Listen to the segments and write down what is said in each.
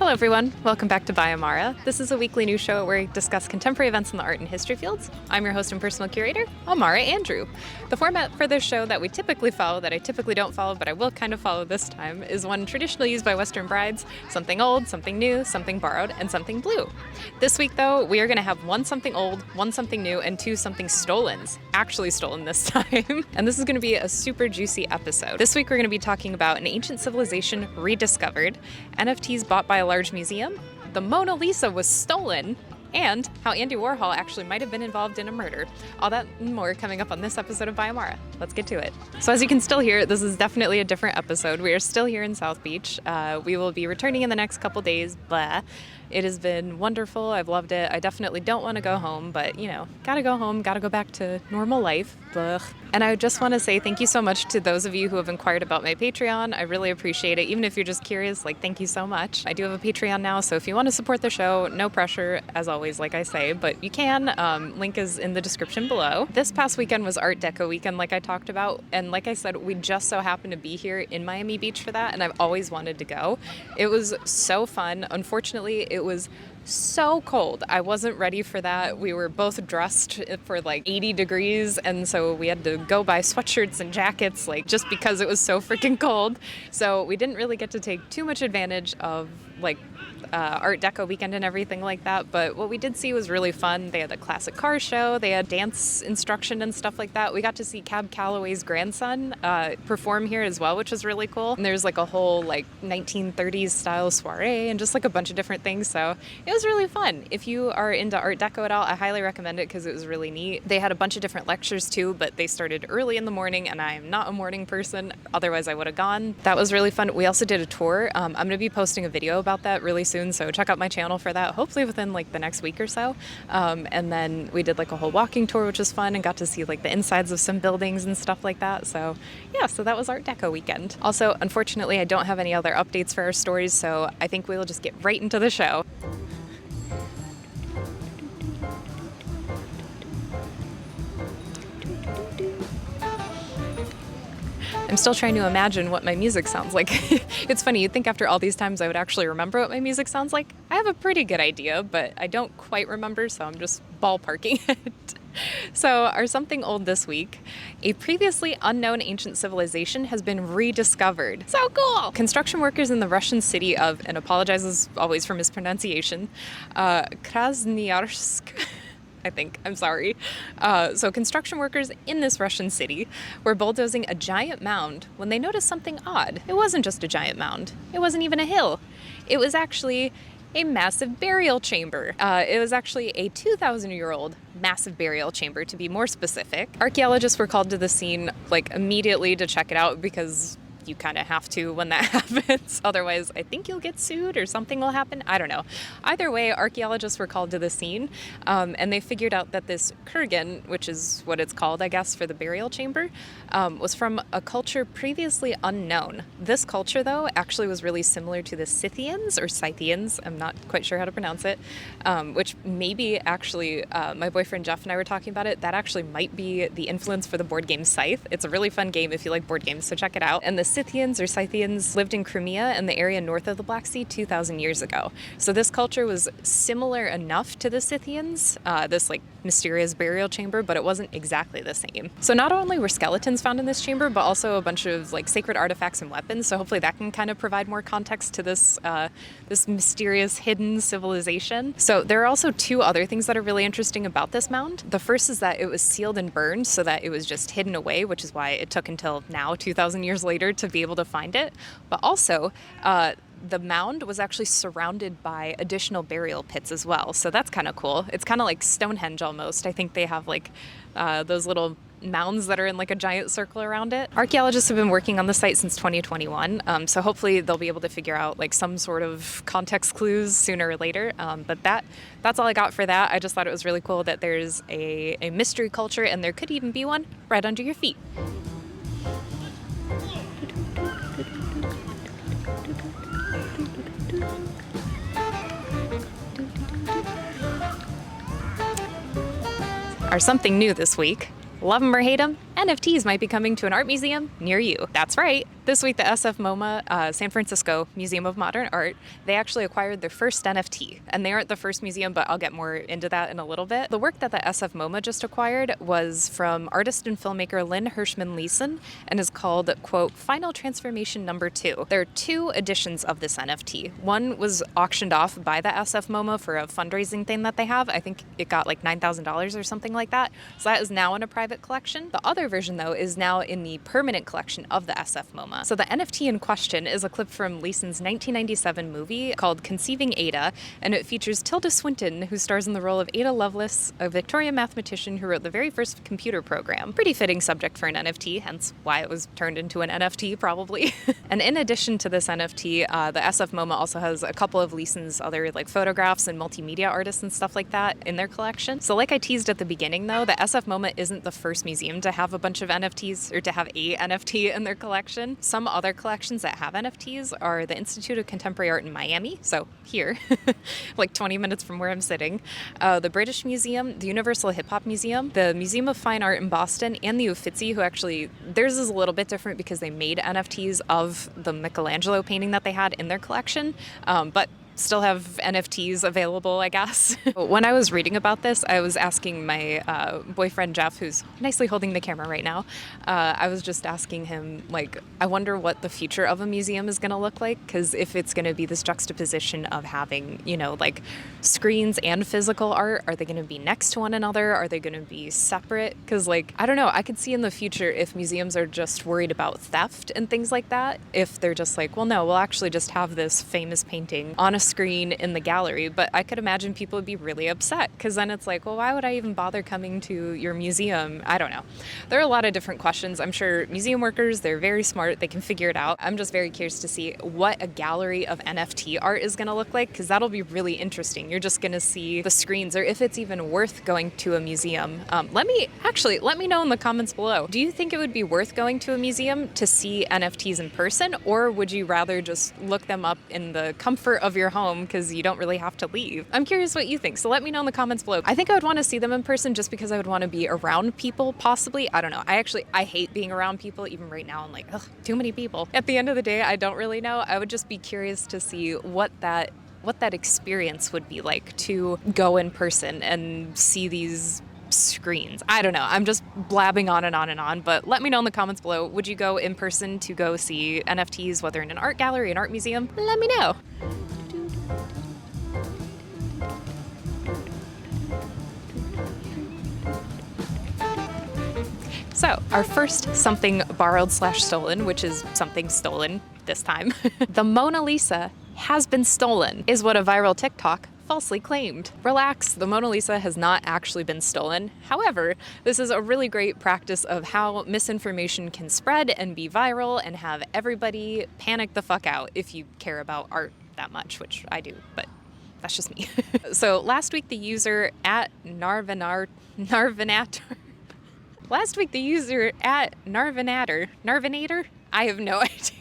Hello everyone, welcome back to By Amara. This is a weekly news show where we discuss contemporary events in the art and history fields. I'm your host and personal curator, Amara Andrew. The format for this show that we typically follow, that I typically don't follow, but I will kind of follow this time, is one traditionally used by Western brides: something old, something new, something borrowed, and something blue. This week though, we are going to have one something old, one something new, and two something stolens. Actually stolen this time. And this is going to be a super juicy episode. This week we're going to be talking about an ancient civilization rediscovered, NFTs bought by a large museum, the Mona Lisa was stolen, and how Andy Warhol actually might have been involved in a murder. All that and more coming up on this episode of By Amara. Let's get to it. So as you can still hear, this is definitely a different episode. We are still here in South Beach. We will be returning in the next couple days, blah. It has been wonderful. I've loved it. I definitely don't want to go home, but gotta go home, gotta go back to normal life. Blah. And I just want to say thank you so much to those of you who have inquired about my Patreon. I really appreciate it. Even if you're just curious, thank you so much. I do have a Patreon now, so if you want to support the show, no pressure, as always, like I say, but you can. Link is in the description below. This past weekend was Art Deco weekend, like I talked about, and like I said, we just so happened to be here in Miami Beach for that, and I've always wanted to go. It was so fun. Unfortunately, it was so cold. I wasn't ready for that. We were both dressed for 80 degrees, and so we had to go buy sweatshirts and jackets just because it was so freaking cold. So we didn't really get to take too much advantage of Art Deco weekend and everything like that, but what we did see was really fun. They had a classic car show, they had dance instruction and stuff like that. We got to see Cab Calloway's grandson perform here as well, which was really cool. And there's a whole 1930s style soiree and just a bunch of different things, so it was really fun. If you are into Art Deco at all, I highly recommend it because it was really neat. They had a bunch of different lectures too, but they started early in the morning, and I am not a morning person, otherwise I would have gone. That was really fun. We also did a tour. I'm going to be posting a video about that really soon, so check out my channel for that, hopefully within the next week or so. And then we did a whole walking tour, which was fun, and got to see the insides of some buildings and stuff like that. So yeah, so that was Art Deco weekend. Also, unfortunately, I don't have any other updates for our stories, so I think we will just get right into the show. I'm still trying to imagine what my music sounds like. It's funny, you'd think after all these times I would actually remember what my music sounds like. I have a pretty good idea, but I don't quite remember, so I'm just ballparking it. So our something old this week: a previously unknown ancient civilization has been rediscovered. So cool! Construction workers in the Russian city of, and apologizes always for mispronunciation, Krasnoyarsk, I think. I'm sorry. So construction workers in this Russian city were bulldozing a giant mound when they noticed something odd. It wasn't just a giant mound. It wasn't even a hill. It was actually a massive burial chamber. It was actually a 2,000-year-old massive burial chamber, to be more specific. Archaeologists were called to the scene immediately to check it out because you kind of have to when that happens. Otherwise, I think you'll get sued or something will happen. I don't know. Either way, archaeologists were called to the scene, and they figured out that this kurgan, which is what it's called, I guess, for the burial chamber, was from a culture previously unknown. This culture, though, actually was really similar to the Scythians, or Scythians, I'm not quite sure how to pronounce it, which maybe actually, my boyfriend Jeff and I were talking about it, that actually might be the influence for the board game Scythe. It's a really fun game if you like board games, so check it out. And the Scythians or Scythians lived in Crimea and the area north of the Black Sea 2,000 years ago. So this culture was similar enough to the Scythians, this mysterious burial chamber, but it wasn't exactly the same. So not only were skeletons found in this chamber, but also a bunch of sacred artifacts and weapons. So hopefully that can kind of provide more context to this this mysterious hidden civilization. So there are also two other things that are really interesting about this mound. The first is that it was sealed and burned so that it was just hidden away, which is why it took until now, 2,000 years later, to be able to find it. But also, the mound was actually surrounded by additional burial pits as well. So that's kind of cool. It's kind of like Stonehenge almost. I think they have those little mounds that are in a giant circle around it. Archaeologists have been working on the site since 2021, so hopefully they'll be able to figure out some sort of context clues sooner or later. But that's all I got for that. I just thought it was really cool that there's a mystery culture, and there could even be one right under your feet. Are something new this week. Love 'em or hate 'em, NFTs might be coming to an art museum near you. That's right, This week, the SF MoMA, San Francisco Museum of Modern Art, they actually acquired their first NFT. And they aren't the first museum, but I'll get more into that in a little bit. The work that the SF MoMA just acquired was from artist and filmmaker Lynn Hirschman Leeson and is called, quote, Final Transformation Number 2. There are 2 editions of this NFT. One was auctioned off by the SF MoMA for a fundraising thing that they have. I think it got like $9,000 or something like that. So that is now in a private collection. The other version, though, is now in the permanent collection of the SF MoMA. So the NFT in question is a clip from Leeson's 1997 movie called Conceiving Ada, and it features Tilda Swinton, who stars in the role of Ada Lovelace, a Victorian mathematician who wrote the very first computer program. Pretty fitting subject for an NFT, hence why it was turned into an NFT, probably. And in addition to this NFT, the SF MoMA also has a couple of Leeson's other like photographs and multimedia artists and stuff like that in their collection. So like I teased at the beginning, though, the SF MoMA isn't the first museum to have a bunch of NFTs or to have a NFT in their collection. Some other collections that have NFTs are the Institute of Contemporary Art in Miami, so here, like 20 minutes from where I'm sitting, the British Museum, the Universal Hip Hop Museum, the Museum of Fine Art in Boston, and the Uffizi, who actually, theirs is a little bit different because they made NFTs of the Michelangelo painting that they had in their collection, but still have NFTs available, I guess. When I was reading about this, I was asking my boyfriend Jeff, who's nicely holding the camera right now, I was just asking him, like, I wonder what the future of a museum is going to look like, because if it's going to be this juxtaposition of having, you know, like screens and physical art, are they going to be next to one another? Are they going to be separate? Because, like, I don't know, I could see in the future if museums are just worried about theft and things like that, if they're just like, well, no, we'll actually just have this famous painting on a screen in the gallery. But I could imagine people would be really upset, because then it's like, well, why would I even bother coming to your museum? I don't know. There are a lot of different questions. I'm sure museum workers, they're very smart. They can figure it out. I'm just very curious to see what a gallery of NFT art is going to look like, because that'll be really interesting. You're just going to see the screens, or if it's even worth going to a museum. Let me know in the comments below. Do you think it would be worth going to a museum to see NFTs in person, or would you rather just look them up in the comfort of your home because you don't really have to leave? I'm curious what you think, so let me know in the comments below. I think I would want to see them in person just because I would want to be around people, possibly. I don't know. I hate being around people. Even right now, I'm like, ugh, too many people. At the end of the day, I don't really know. I would just be curious to see what that experience would be like to go in person and see these screens. I don't know. I'm just blabbing on and on and on, but let me know in the comments below. Would you go in person to go see NFTs, whether in an art gallery, an art museum? Let me know. So, our first something borrowed/stolen, which is something stolen this time, the Mona Lisa has been stolen, is what a viral TikTok falsely claimed. Relax, the Mona Lisa has not actually been stolen. However, this is a really great practice of how misinformation can spread and be viral and have everybody panic the fuck out if you care about art that much, which I do, but that's just me. So last week the user at Narvinator, I have no idea.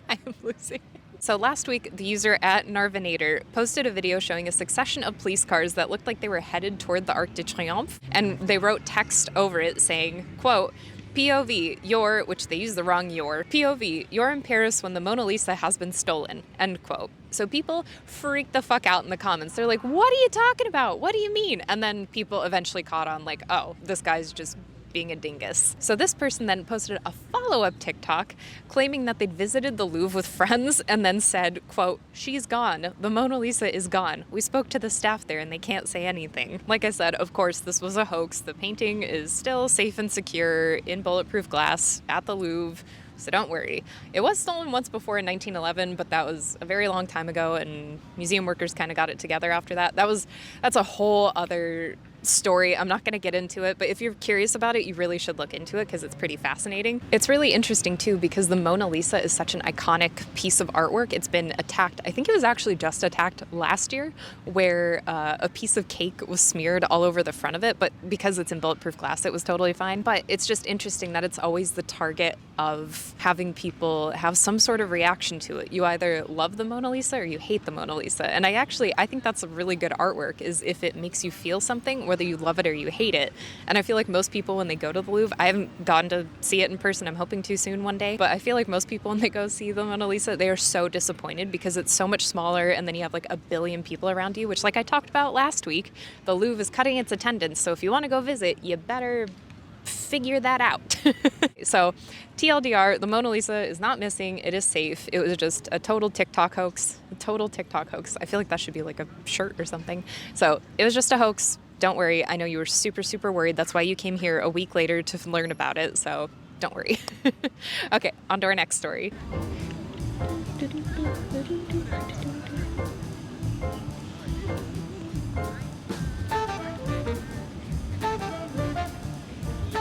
I am losing. So last week, the user at Narvinator posted a video showing a succession of police cars that looked like they were headed toward the Arc de Triomphe, and they wrote text over it saying, quote, POV, which they used the wrong POV, you're in Paris when the Mona Lisa has been stolen, end quote. So people freaked the fuck out in the comments. They're like, what are you talking about? What do you mean? And then people eventually caught on like, oh, this guy's just being a dingus. So this person then posted a follow-up TikTok claiming that they'd visited the Louvre with friends and then said, quote, she's gone. The Mona Lisa is gone. We spoke to the staff there and they can't say anything. Like I said, of course, this was a hoax. The painting is still safe and secure in bulletproof glass at the Louvre. So don't worry. It was stolen once before in 1911, but that was a very long time ago, and museum workers kind of got it together after that. That's a whole other story. I'm not going to get into it, but if you're curious about it, you really should look into it because it's pretty fascinating. It's really interesting too because the Mona Lisa is such an iconic piece of artwork. It's been attacked. I think it was actually just attacked last year where a piece of cake was smeared all over the front of it, but because it's in bulletproof glass, it was totally fine. But it's just interesting that it's always the target of having people have some sort of reaction to it. You either love the Mona Lisa or you hate the Mona Lisa. And I think that's a really good artwork, is if it makes you feel something whether you love it or you hate it. And I feel like most people, when they go to the Louvre, I haven't gone to see it in person. I'm hoping to soon one day. But I feel like most people, when they go see the Mona Lisa, they are so disappointed because it's so much smaller, and then you have like a billion people around you, which, like I talked about last week, the Louvre is cutting its attendance. So if you want to go visit, you better figure that out. So TLDR, the Mona Lisa is not missing. It is safe. It was just a total TikTok hoax. A total TikTok hoax. I feel like that should be like a shirt or something. So it was just a hoax. Don't worry. I know you were super, super worried. That's why you came here a week later to learn about it. So don't worry. Okay, on to our next story.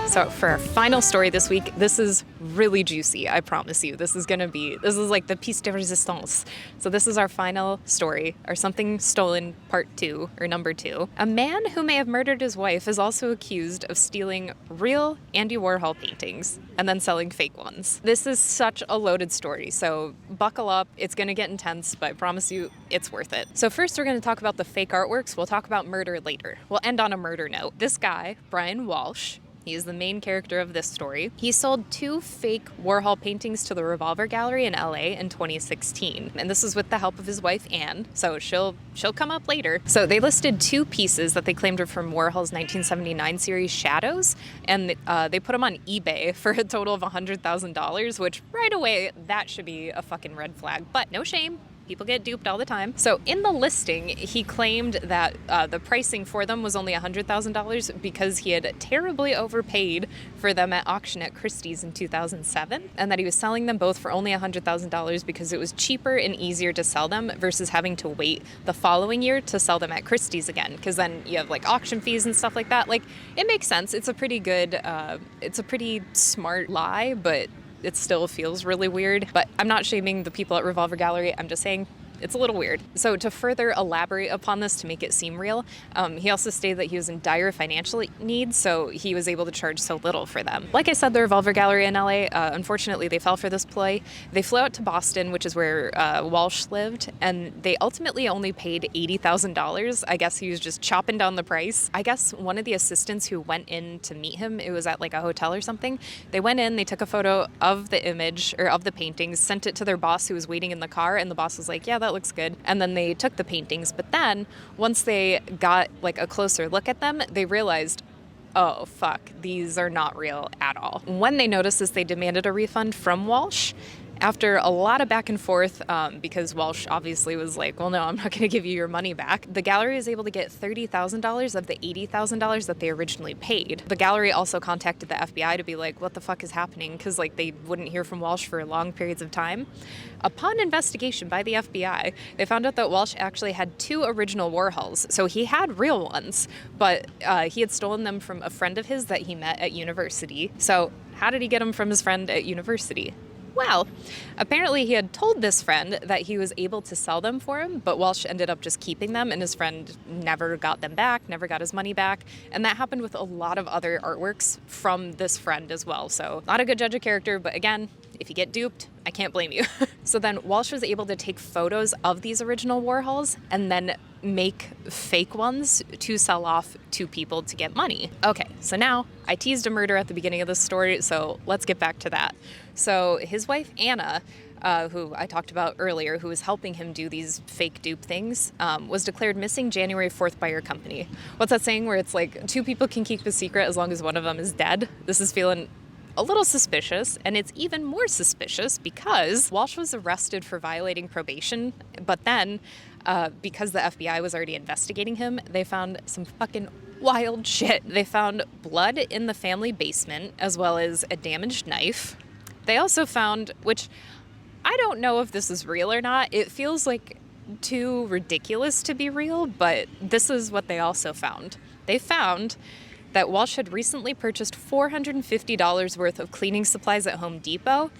So for our final story this week, this is really juicy, I promise you. This is like the piece de resistance. So this is our final story, our Something Stolen Part 2, or number 2. A man who may have murdered his wife is also accused of stealing real Andy Warhol paintings and then selling fake ones. This is such a loaded story, so buckle up. It's gonna get intense, but I promise you, it's worth it. So first we're gonna talk about the fake artworks. We'll talk about murder later. We'll end on a murder note. This guy, Brian Walsh, he is the main character of this story. He sold 2 fake Warhol paintings to the Revolver Gallery in LA in 2016. And this is with the help of his wife, Anne. So she'll come up later. So they listed 2 pieces that they claimed were from Warhol's 1979 series Shadows. And they put them on eBay for a total of $100,000, which right away, that should be a fucking red flag. But no shame. People get duped all the time. So in the listing, he claimed that the pricing for them was only $100,000 because he had terribly overpaid for them at auction at Christie's in 2007, and that he was selling them both for only $100,000 because it was cheaper and easier to sell them versus having to wait the following year to sell them at Christie's again, because then you have like auction fees and stuff like that. Like, it makes sense. It's a pretty good, it's a pretty smart lie, but it still feels really weird. But I'm not shaming the people at Revolver Gallery. I'm just saying it's a little weird. So to further elaborate upon this to make it seem real, he also stated that he was in dire financial need, so he was able to charge so little for them. Like I said, the Revolver Gallery in LA, unfortunately, they fell for this ploy. They flew out to Boston, which is where Walsh lived, and they ultimately only paid $80,000. I guess he was just chopping down the price. I guess one of the assistants who went in to meet him, it was at like a hotel or something, they went in, they took a photo of the image, or of the paintings, sent it to their boss who was waiting in the car, and the boss was like, yeah, that looks good. And then they took the paintings. But then once they got like a closer look at them, they realized, oh fuck, these are not real at all. When they noticed this, they demanded a refund from Walsh. After a lot of back and forth, because Walsh obviously was like, well, no, I'm not going to give you your money back, the gallery was able to get $30,000 of the $80,000 that they originally paid. The gallery also contacted the FBI to be like, what the fuck is happening? Because like they wouldn't hear from Walsh for long periods of time. Upon investigation by the FBI, they found out that Walsh actually had 2 original Warhols. So he had real ones, but he had stolen them from a friend of his that he met at university. So how did he get them from his friend at university? Well, apparently he had told this friend that he was able to sell them for him, but Walsh ended up just keeping them, and his friend never got them back, never got his money back. And that happened with a lot of other artworks from this friend as well. So not a good judge of character, but again, if you get duped, I can't blame you. So then Walsh was able to take photos of these original Warhols and then make fake ones to sell off to people to get money. Okay, so now I teased a murder at the beginning of this story, so let's get back to that. So his wife, Anna, who I talked about earlier, who was helping him do these fake dupe things, was declared missing January 4th by her company. What's that saying where it's like 2 people can keep a secret as long as one of them is dead? This is feeling a little suspicious, and it's even more suspicious because Walsh was arrested for violating probation, but then because the FBI was already investigating him, they found some fucking wild shit. They found blood in the family basement, as well as a damaged knife. They also found, which I don't know if this is real or not, it feels like too ridiculous to be real, but this is what they also found. They found that Walsh had recently purchased $450 worth of cleaning supplies at Home Depot,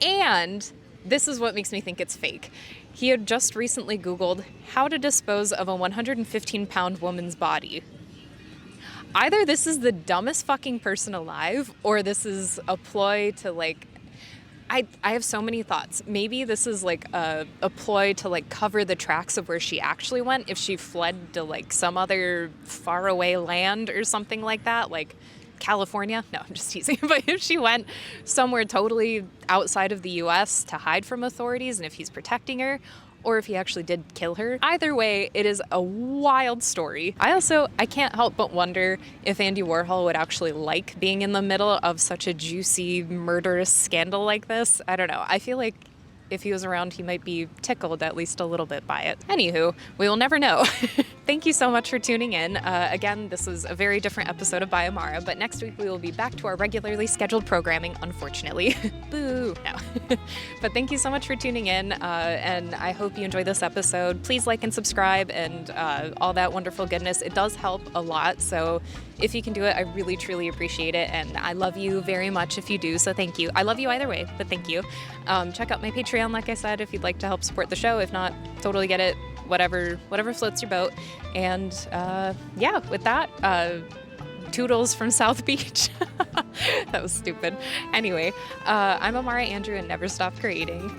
and this is what makes me think it's fake. He had just recently Googled how to dispose of a 115-pound woman's body. Either this is the dumbest fucking person alive, or this is a ploy to, like, I have so many thoughts. Maybe this is like a ploy to like cover the tracks of where she actually went, if she fled to like some other faraway land or something like that, like California. No, I'm just teasing. But if she went somewhere totally outside of the US to hide from authorities, and if he's protecting her, or if he actually did kill her. Either way, it is a wild story. I can't help but wonder if Andy Warhol would actually like being in the middle of such a juicy, murderous scandal like this. I don't know. I feel like if he was around, he might be tickled at least a little bit by it. Anywho, we will never know. Thank you so much for tuning in. Again, this was a very different episode of By Amara, but next week we will be back to our regularly scheduled programming, unfortunately. Boo! No. But thank you so much for tuning in, and I hope you enjoyed this episode. Please like and subscribe and all that wonderful goodness. It does help a lot, so if you can do it, I really, truly appreciate it, and I love you very much if you do, so thank you. I love you either way, but thank you. Check out my Patreon, like I said, if you'd like to help support the show. If not, totally get it. Whatever floats your boat. And yeah, with that, toodles from South Beach. That was stupid. Anyway, I'm Amara Andrew and never stop creating.